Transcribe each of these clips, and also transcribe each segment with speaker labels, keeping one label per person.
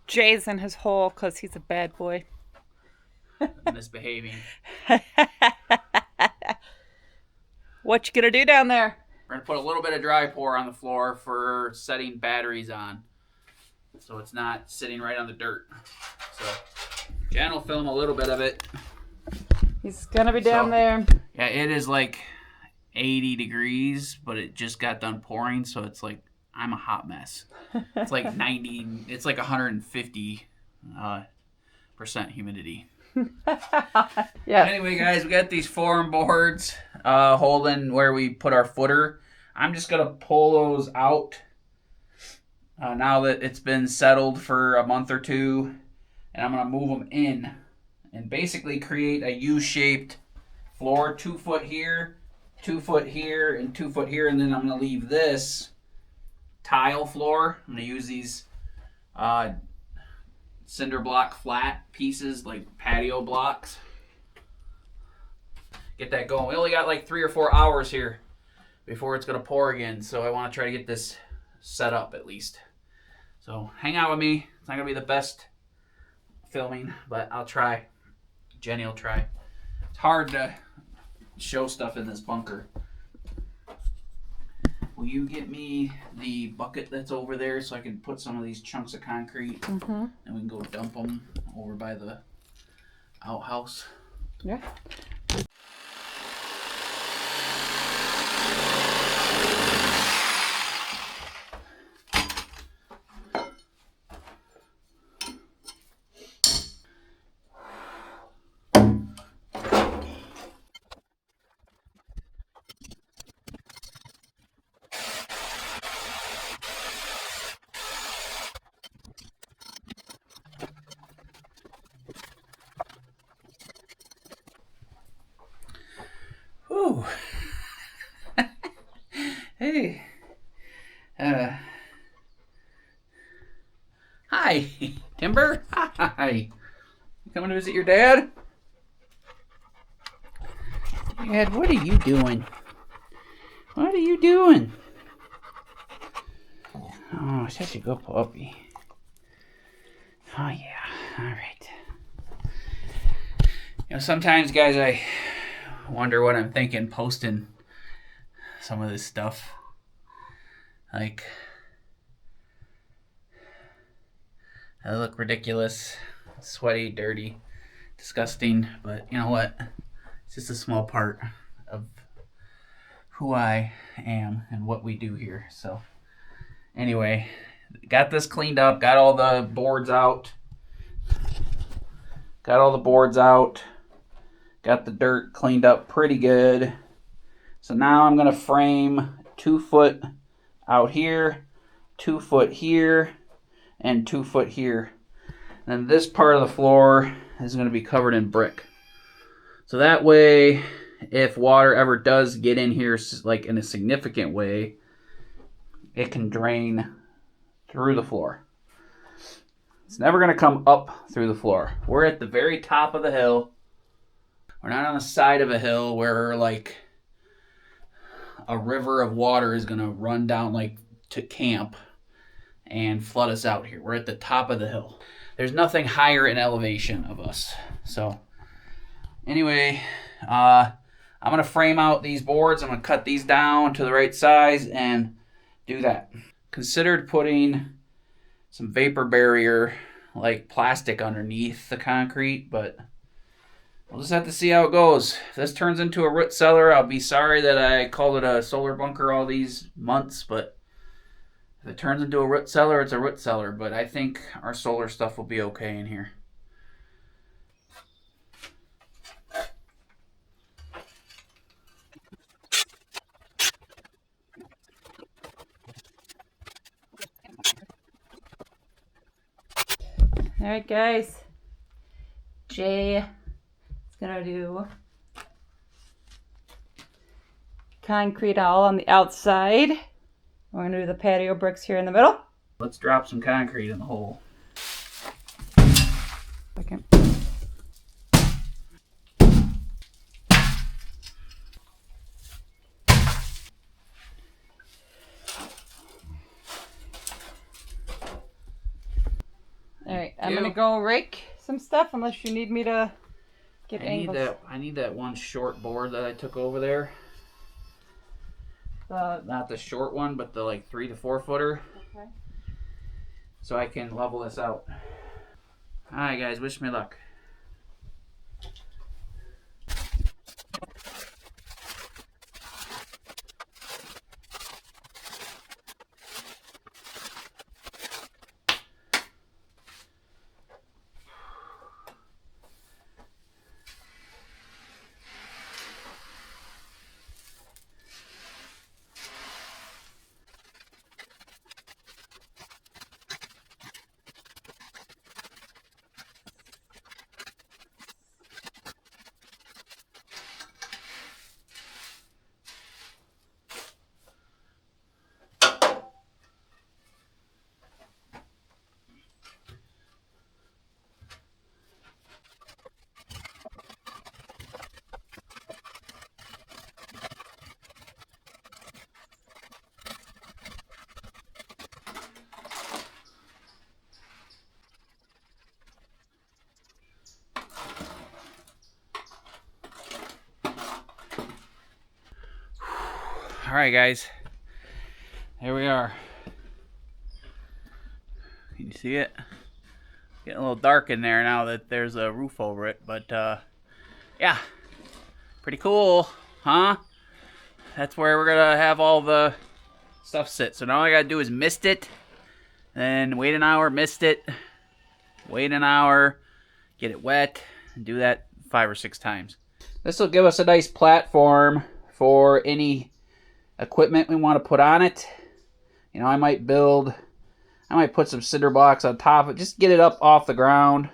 Speaker 1: Jay's in his hole because he's a bad boy.
Speaker 2: Misbehaving.
Speaker 1: What you gonna do down there?
Speaker 2: We're gonna put a little bit of dry pour on the floor for setting batteries on, so it's not sitting right on the dirt. So Jen will film a little bit of it.
Speaker 1: He's gonna be down there.
Speaker 2: Yeah, it is like 80 degrees, but it just got done pouring, so it's like I'm a hot mess. It's like 90. It's like 150 percent humidity.
Speaker 1: Yeah.
Speaker 2: Anyway, guys, we got these foam boards holding where we put our footer. I'm just gonna pull those out now that it's been settled for a month or two, and I'm gonna move them in and basically create a U-shaped floor, 2 foot here, 2 foot here, and 2 foot here, and then I'm gonna leave this tile floor. I'm gonna use these cinder block flat pieces, like patio blocks. Get that going. We only got like 3 or 4 hours here before it's gonna pour again, so I want to try to get this set up at least. So hang out with me. It's not gonna be the best filming, but I'll try. Jenny will try. It's hard to show stuff in this bunker. Will you get me the bucket that's over there so I can put some of these chunks of concrete and we can go dump them over by the outhouse?
Speaker 1: Yeah.
Speaker 2: Whew. Hey. Hi, Timber. Hi. You coming to visit your dad? Dad, what are you doing? What are you doing? Oh, such a good puppy. Oh, yeah. All right. You know, sometimes, guys, I wonder what I'm thinking posting some of this stuff. Like, I look ridiculous, sweaty, dirty, disgusting, but you know what? It's just a small part of who I am and what we do here. So anyway, got this cleaned up, got all the boards out. Got the dirt cleaned up pretty good. So now I'm going to frame 2 foot out here, 2 foot here, and 2 foot here. And this part of the floor is going to be covered in brick. So that way, if water ever does get in here, like in a significant way, it can drain through the floor. It's never going to come up through the floor. We're at the very top of the hill. We're not on the side of a hill where like a river of water is going to run down like to camp and flood us out here. We're at the top of the hill. There's nothing higher in elevation of us. So anyway, I'm going to frame out these boards. I'm going to cut these down to the right size and do that. Considered putting some vapor barrier like plastic underneath the concrete, but we'll just have to see how it goes. If this turns into a root cellar, I'll be sorry that I called it a solar bunker all these months, but if it turns into a root cellar, it's a root cellar. But I think our solar stuff will be okay in here.
Speaker 1: All right, guys. Jay is gonna do concrete all on the outside. We're gonna do the patio bricks here in the middle.
Speaker 2: Let's drop some concrete in the hole.
Speaker 1: Second. All right. I'm gonna go rake some stuff unless you need me to get angles.
Speaker 2: I need that one short board that I took over there. Not the short one, but the like 3 to 4 footer.
Speaker 1: Okay.
Speaker 2: So I can level this out. All right, guys. Wish me luck. All right, guys. Here we are. Can you see it? Getting a little dark in there now that there's a roof over it, but yeah, pretty cool, huh? That's where we're gonna have all the stuff sit. So now all I gotta do is mist it, then wait an hour, mist it, wait an hour, get it wet, and do that 5 or 6 times. This will give us a nice platform for any equipment we want to put on it. You know, I might put some cinder blocks on top of it, just get it up off the ground.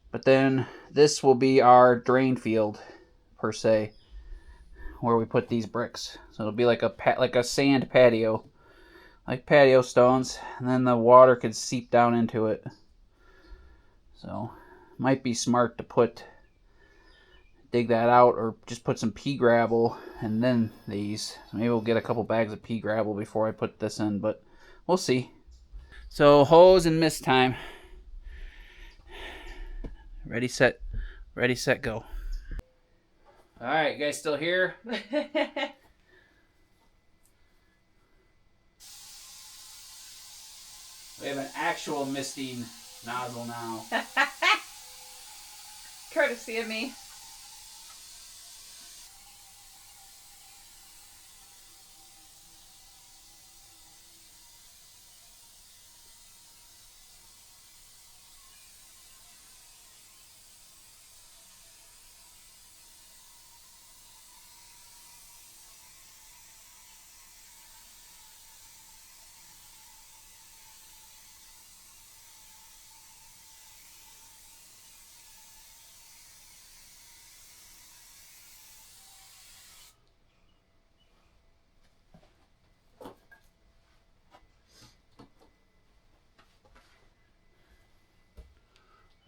Speaker 2: But then this will be our drain field, per se, where we put these bricks. So it'll be like a sand patio, like patio stones, and then the water could seep down into it. So might be smart to dig that out, or just put some pea gravel and then these. So maybe we'll get a couple bags of pea gravel before I put this in, but we'll see. So hose and mist time. Ready, set, go. All right, you guys still here? We have an actual misting nozzle now.
Speaker 1: Courtesy of me.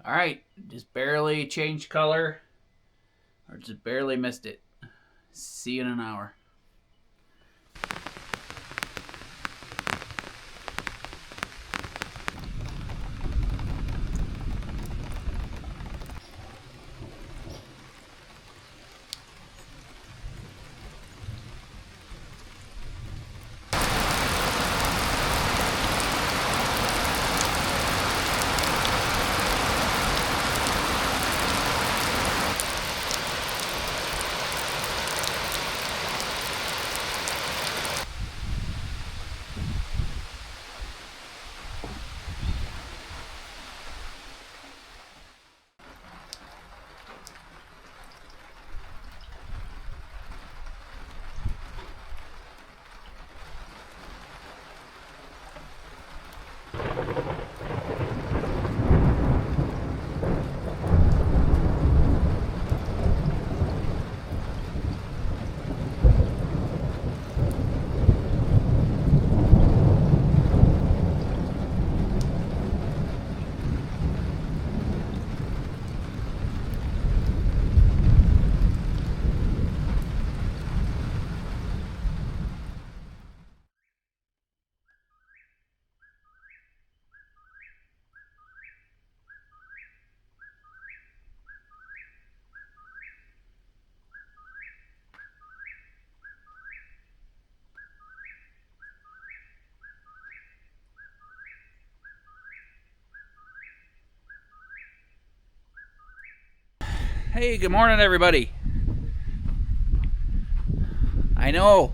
Speaker 2: All right, just barely changed color, or just barely missed it. See you in an hour. Hey, good morning, everybody. I know,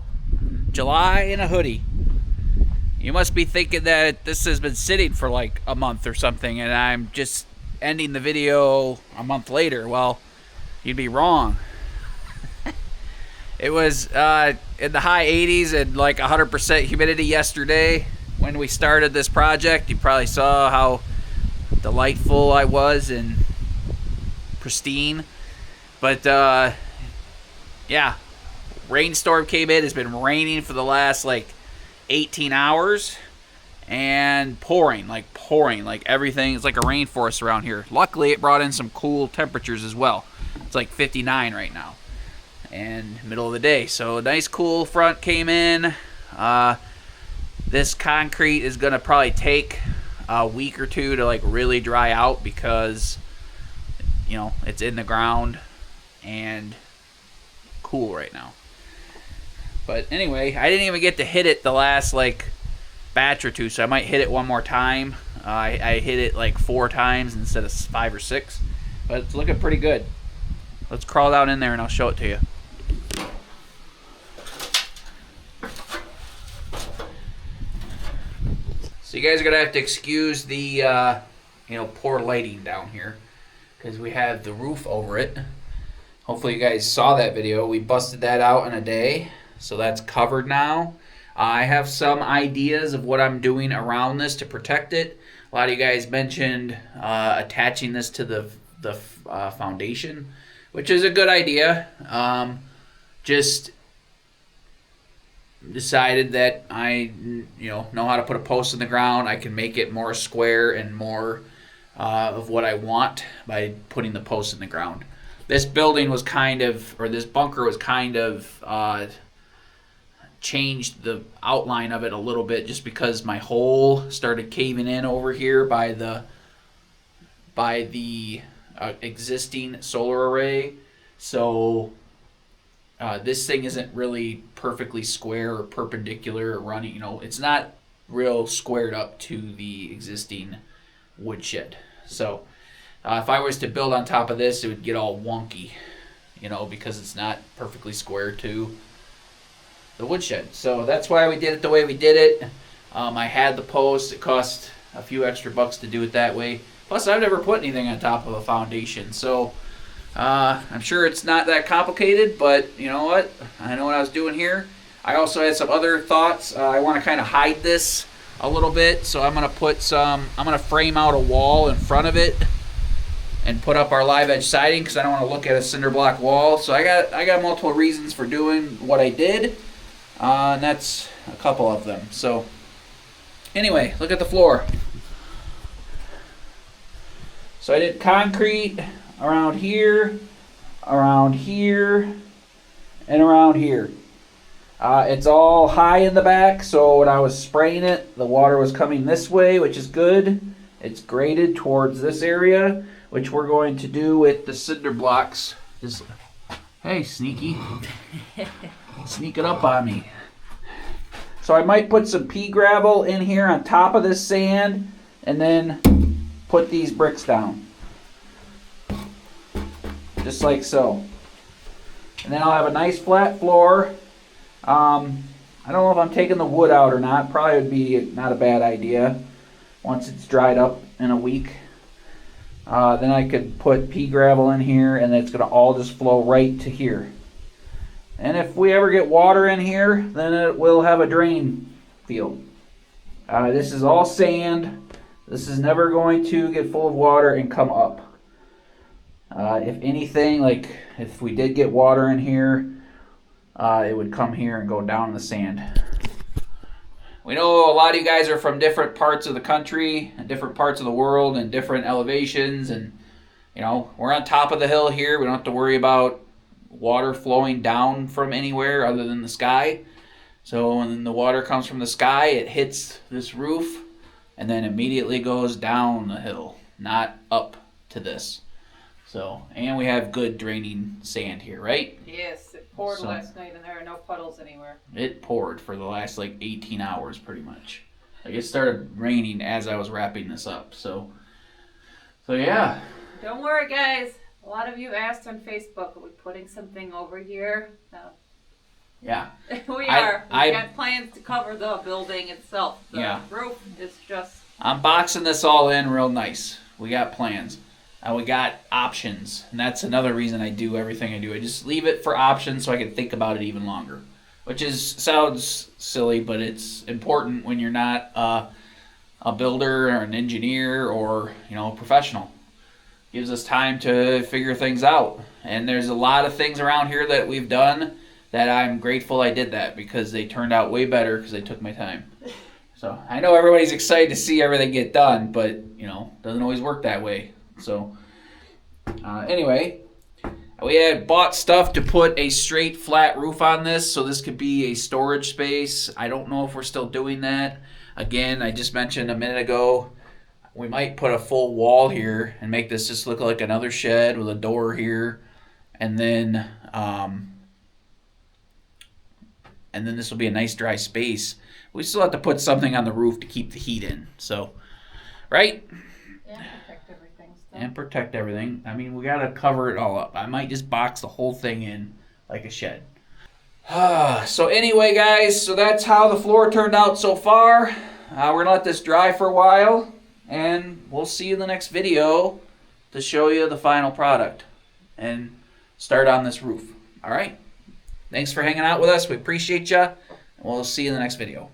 Speaker 2: July in a hoodie. You must be thinking that this has been sitting for like a month or something, and I'm just ending the video a month later. Well, you'd be wrong. It was in the high 80s and like 100% humidity yesterday when we started this project. You probably saw how delightful I was and pristine. But yeah, rainstorm came in. It's been raining for the last like 18 hours and pouring like everything. It's like a rainforest around here. Luckily, it brought in some cool temperatures as well. It's like 59 right now and middle of the day. So a nice cool front came in. This concrete is going to probably take a week or two to like really dry out because, you know, it's in the ground and cool right now. But anyway, I didn't even get to hit it the last like batch or two, so I might hit it one more time. I hit it like 4 times instead of 5 or 6, but it's looking pretty good. Let's crawl down in there and I'll show it to you. So you guys are gonna have to excuse the poor lighting down here because we have the roof over it. Hopefully you guys saw that video. We busted that out in a day, so that's covered now. I have some ideas of what I'm doing around this to protect it. A lot of you guys mentioned attaching this to the foundation, which is a good idea. Just decided that I know how to put a post in the ground. I can make it more square and more of what I want by putting the post in the ground. This building was this bunker was kind of changed the outline of it a little bit just because my hole started caving in over here by the existing solar array. So this thing isn't really perfectly square or perpendicular or running. It's not real squared up to the existing woodshed. So if I was to build on top of this, it would get all wonky, because it's not perfectly square to the woodshed. So that's why we did it the way we did it. I had the post. It cost a few extra bucks to do it that way. Plus, I've never put anything on top of a foundation. So I'm sure it's not that complicated, but you know what? I know what I was doing here. I also had some other thoughts. I want to kind of hide this a little bit. So I'm going to frame out a wall in front of it and put up our live edge siding because I don't want to look at a cinder block wall. So I got multiple reasons for doing what I did, and that's a couple of them. So anyway, look at the floor. So I did concrete around here, and around here. It's all high in the back, so when I was spraying it, the water was coming this way, which is good. It's graded towards this area, which we're going to do with the cinder blocks. Hey, sneaky. Sneaking up on me. So I might put some pea gravel in here on top of this sand and then put these bricks down. Just like so. And then I'll have a nice flat floor. I don't know if I'm taking the wood out or not. Probably would be not a bad idea once it's dried up in a week. Then I could put pea gravel in here and it's going to all just flow right to here. And if we ever get water in here, then it will have a drain field. This is all sand. This is never going to get full of water and come up. If anything, like if we did get water in here, it would come here and go down in the sand. We know a lot of you guys are from different parts of the country and different parts of the world and different elevations, and we're on top of the hill here. We don't have to worry about water flowing down from anywhere other than the sky. So when the water comes from the sky, it hits this roof and then immediately goes down the hill, not up to this. So, and we have good draining sand here, right?
Speaker 1: Yes, it poured last night and there are no puddles anywhere.
Speaker 2: It poured for the last like 18 hours pretty much. Like it started raining as I was wrapping this up. So yeah.
Speaker 1: Don't worry, guys. A lot of you asked on Facebook, are we putting something over here? No.
Speaker 2: Yeah.
Speaker 1: We are. We've got plans to cover the building itself. The roof is just...
Speaker 2: I'm boxing this all in real nice. We got plans. We got options. And that's another reason I do everything I do. I just leave it for options so I can think about it even longer. Which sounds silly, but it's important when you're not a builder or an engineer or, a professional. Gives us time to figure things out. And there's a lot of things around here that we've done that I'm grateful I did that because they turned out way better because I took my time. So I know everybody's excited to see everything get done, but, doesn't always work that way. So anyway, we had bought stuff to put a straight flat roof on this, so this could be a storage space. I don't know if we're still doing that. Again, I just mentioned a minute ago, we might put a full wall here and make this just look like another shed with a door here. And then this will be a nice dry space. We still have to put something on the roof to keep the heat in. So, right?
Speaker 1: And protect everything still.
Speaker 2: And protect everything. I mean, we got to cover it all up. I might just box the whole thing in like a shed. So anyway, guys, so that's how the floor turned out so far. We're going to let this dry for a while. And we'll see you in the next video to show you the final product and start on this roof. All right? Thanks for hanging out with us. We appreciate you. And we'll see you in the next video.